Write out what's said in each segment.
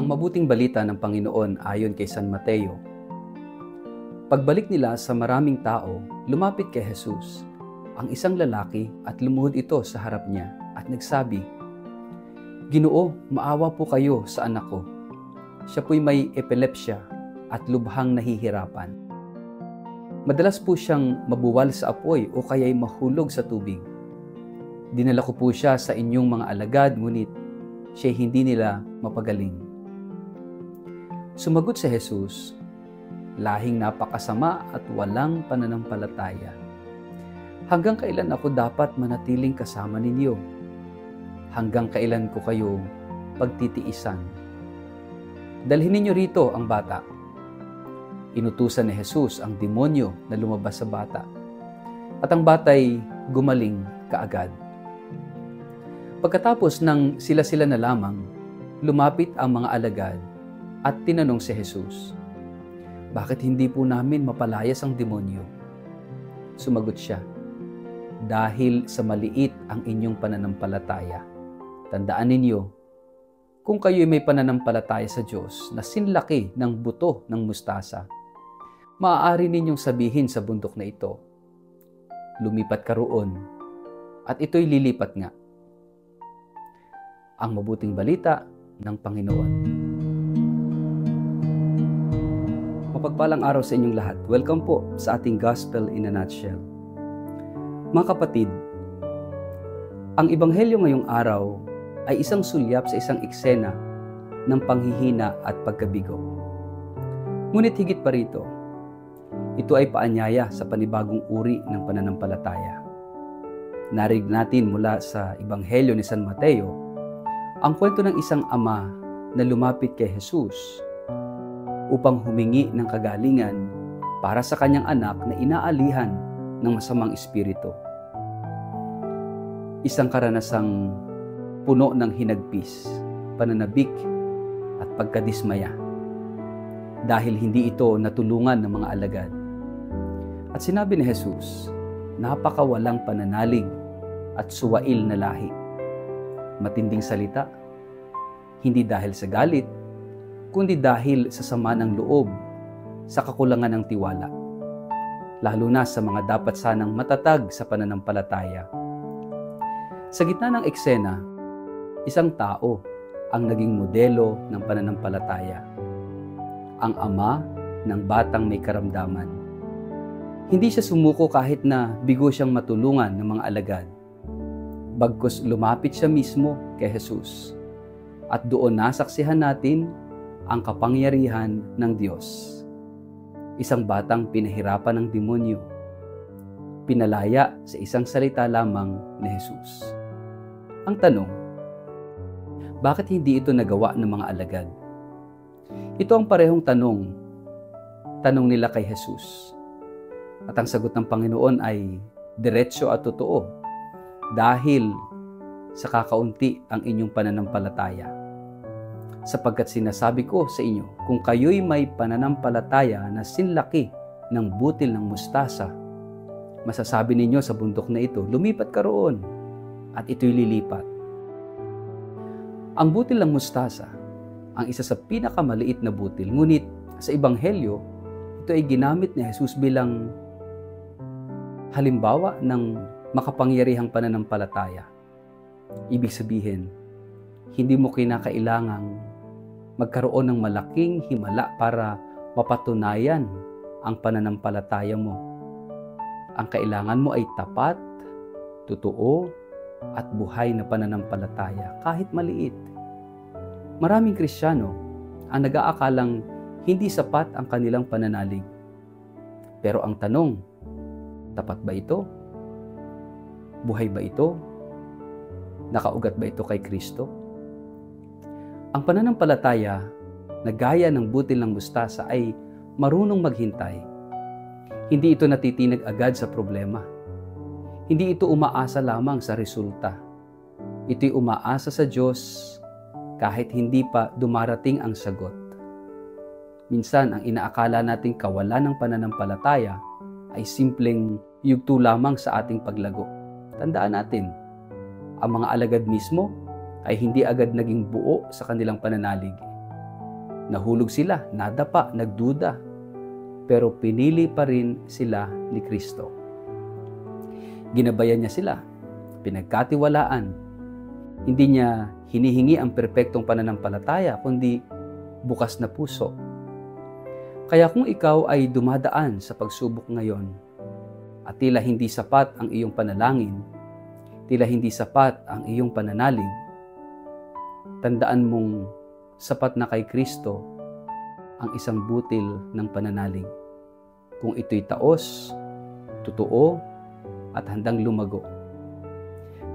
Ang mabuting balita ng Panginoon ayon kay San Mateo. Pagbalik nila sa maraming tao, lumapit kay Jesus ang isang lalaki at lumuhod ito sa harap niya at nagsabi, "Ginoo, maawa po kayo sa anak ko. Siya po'y may epilepsya at lubhang nahihirapan. Madalas po siyang mabuwal sa apoy o kaya'y mahulog sa tubig. Dinala ko po siya sa inyong mga alagad, ngunit siya'y hindi nila mapagaling." Sumagot si Jesus, "Lahing napakasama at walang pananampalataya. Hanggang kailan ako dapat manatiling kasama ninyo? Hanggang kailan ko kayo pagtitiisan? Dalhin ninyo rito ang bata." Inutusan ni Jesus ang demonyo na lumabas sa bata, at ang bata'y gumaling kaagad. Pagkatapos ng sila-sila na lamang, lumapit ang mga alagad at tinanong si Jesus, "Bakit hindi po namin mapalayas ang demonyo?" Sumagot siya, "Dahil sa maliit ang inyong pananampalataya. Tandaan ninyo, kung kayo'y may pananampalataya sa Diyos na sinlaki ng buto ng mustasa, maaari ninyong sabihin sa bundok na ito, 'Lumipat ka roon,' at ito'y lilipat nga." Ang mabuting balita ng Panginoon. Mapagpalang araw sa inyong lahat. Welcome po sa ating Gospel in a Nutshell. Mga kapatid, ang Ebanghelyo ngayong araw ay isang sulyap sa isang eksena ng panghihina at pagkabigo. Ngunit higit pa rito, ito ay paanyaya sa panibagong uri ng pananampalataya. Narinig natin mula sa Ebanghelyo ni San Mateo ang kwento ng isang ama na lumapit kay Jesus upang humingi ng kagalingan para sa kanyang anak na inaalihan ng masamang espiritu. Isang karanasang puno ng hinagpis, pananabik at pagkadismaya dahil hindi ito natulungan ng mga alagad. At sinabi ni Jesus, napakawalang pananalig at suwail na lahi. Matinding salita, hindi dahil sa galit, kundi dahil sa sama ng loob, sa kakulangan ng tiwala, lalo na sa mga dapat sanang matatag sa pananampalataya. Sa gitna ng eksena, isang tao ang naging modelo ng pananampalataya. Ang ama ng batang may karamdaman. Hindi siya sumuko kahit na bigo siyang matulungan ng mga alagad. Bagkus lumapit siya mismo kay Jesus. At doon nasaksihan natin ang kapangyarihan ng Diyos. Isang batang pinahirapan ng demonyo, pinalaya sa isang salita lamang ni Jesus. Ang tanong, bakit hindi ito nagawa ng mga alagad? Ito ang parehong tanong nila kay Jesus. At ang sagot ng Panginoon ay diretso at totoo, dahil sa kakaunti ang inyong pananampalataya. Sapagkat sinasabi ko sa inyo, kung kayo'y may pananampalataya na sinlaki ng butil ng mustasa, masasabi ninyo sa bundok na ito, "Lumipat ka roon," at ito'y lilipat. Ang butil ng mustasa, ang isa sa pinakamaliit na butil, ngunit sa Ebanghelyo, ito ay ginamit ni Jesus bilang halimbawa ng makapangyarihang pananampalataya. Ibig sabihin, hindi mo kinakailangang magkaroon ng malaking himala para mapatunayan ang pananampalataya mo. Ang kailangan mo ay tapat, totoo, at buhay na pananampalataya kahit maliit. Maraming Kristiyano ang nag-aakalang hindi sapat ang kanilang pananalig. Pero ang tanong, tapat ba ito? Buhay ba ito? Nakaugat ba ito kay Kristo? Ang pananampalataya na gaya ng butil ng mustasa ay marunong maghintay. Hindi ito natitinag agad sa problema. Hindi ito umaasa lamang sa resulta. Ito'y umaasa sa Diyos kahit hindi pa dumarating ang sagot. Minsan, ang inaakala nating kawalan ng pananampalataya ay simpleng yugto lamang sa ating paglago. Tandaan natin, ang mga alagad mismo ay hindi agad naging buo sa kanilang pananalig. Nahulog sila, nadapa, nagduda, pero pinili pa rin sila ni Kristo. Ginabayan niya sila, pinagkatiwalaan. Hindi niya hinihingi ang perpektong pananampalataya, kundi bukas na puso. Kaya kung ikaw ay dumadaan sa pagsubok ngayon at tila hindi sapat ang iyong panalangin, tila hindi sapat ang iyong pananalig, tandaan mong sapat na kay Kristo ang isang butil ng pananalig. Kung ito'y taos, totoo, at handang lumago.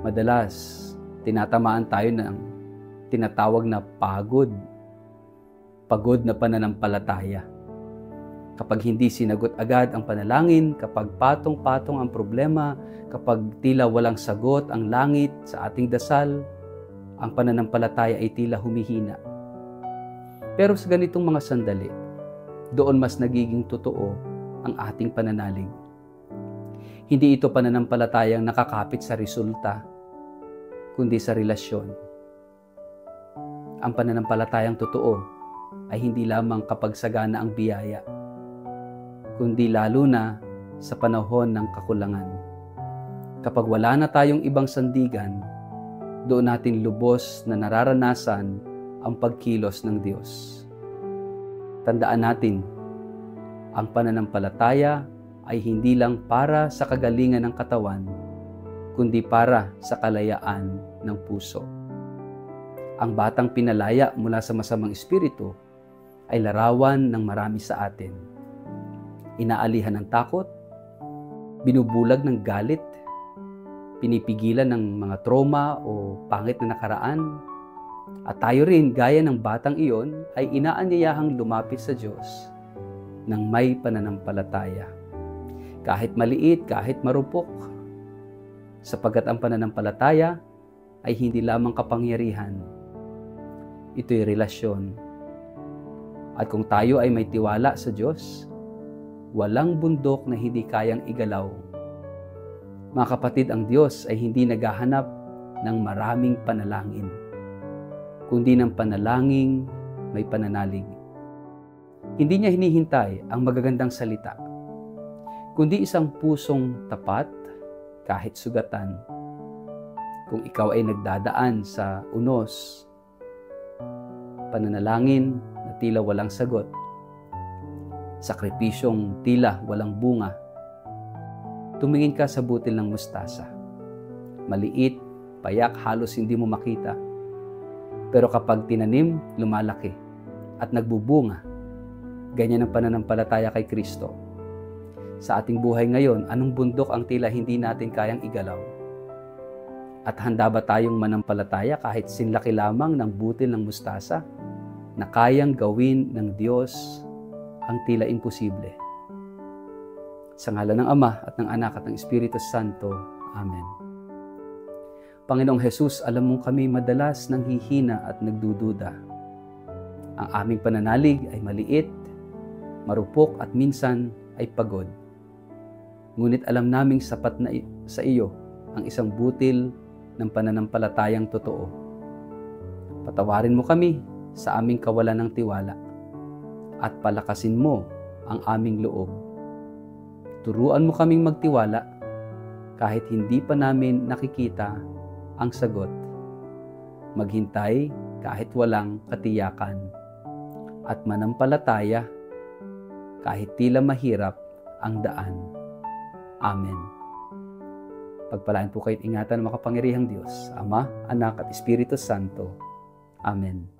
Madalas, tinatamaan tayo ng tinatawag na pagod na pananampalataya. Kapag hindi sinagot agad ang panalangin, kapag patong-patong ang problema, kapag tila walang sagot ang langit sa ating dasal, ang pananampalataya ay tila humihina. Pero sa ganitong mga sandali, doon mas nagiging totoo ang ating pananalig. Hindi ito pananampalatayang nakakapit sa resulta, kundi sa relasyon. Ang pananampalatayang totoo ay hindi lamang kapag sagana ang biyaya, kundi lalo na sa panahon ng kakulangan. Kapag wala na tayong ibang sandigan, doon natin lubos na nararanasan ang pagkilos ng Diyos. Tandaan natin, ang pananampalataya ay hindi lang para sa kagalingan ng katawan, kundi para sa kalayaan ng puso. Ang batang pinalaya mula sa masamang espiritu ay larawan ng marami sa atin. Inaalihan ng takot, binubulag ng galit, pinipigilan ng mga trauma o pangit na nakaraan, at tayo rin, gaya ng batang iyon, ay inaanyayahang lumapit sa Diyos ng may pananampalataya. Kahit maliit, kahit marupok, sapagkat ang pananampalataya ay hindi lamang kapangyarihan. Ito'y relasyon. At kung tayo ay may tiwala sa Diyos, walang bundok na hindi kayang igalaw. Mga kapatid, ang Diyos ay hindi naghahanap ng maraming panalangin, kundi ng panalangin may pananalig. Hindi niya hinihintay ang magagandang salita, kundi isang pusong tapat kahit sugatan. Kung ikaw ay nagdadaan sa unos, pananalangin na tila walang sagot, sakripisyong tila walang bunga, tumingin ka sa butil ng mustasa. Maliit, payak, halos hindi mo makita. Pero kapag tinanim, lumalaki at nagbubunga. Ganyan ang pananampalataya kay Kristo. Sa ating buhay ngayon, anong bundok ang tila hindi natin kayang igalaw? At handa ba tayong manampalataya kahit sinlaki lamang ng butil ng mustasa na kayang gawin ng Diyos ang tila imposible? Sa ngalan ng Ama at ng Anak at ng Espiritu Santo. Amen. Panginoong Hesus, alam mong kami madalas nanghihina at nagdududa. Ang aming pananalig ay maliit, marupok at minsan ay pagod. Ngunit alam naming sapat na sa iyo ang isang butil ng pananampalatayang totoo. Patawarin mo kami sa aming kawalan ng tiwala at palakasin mo ang aming loob. Turuan mo kaming magtiwala kahit hindi pa namin nakikita ang sagot. Maghintay kahit walang katiyakan at manampalataya kahit tila mahirap ang daan. Amen. Pagpalain po kayo't ingatan ng makapangyarihang Diyos, Ama, Anak at Espiritu Santo. Amen.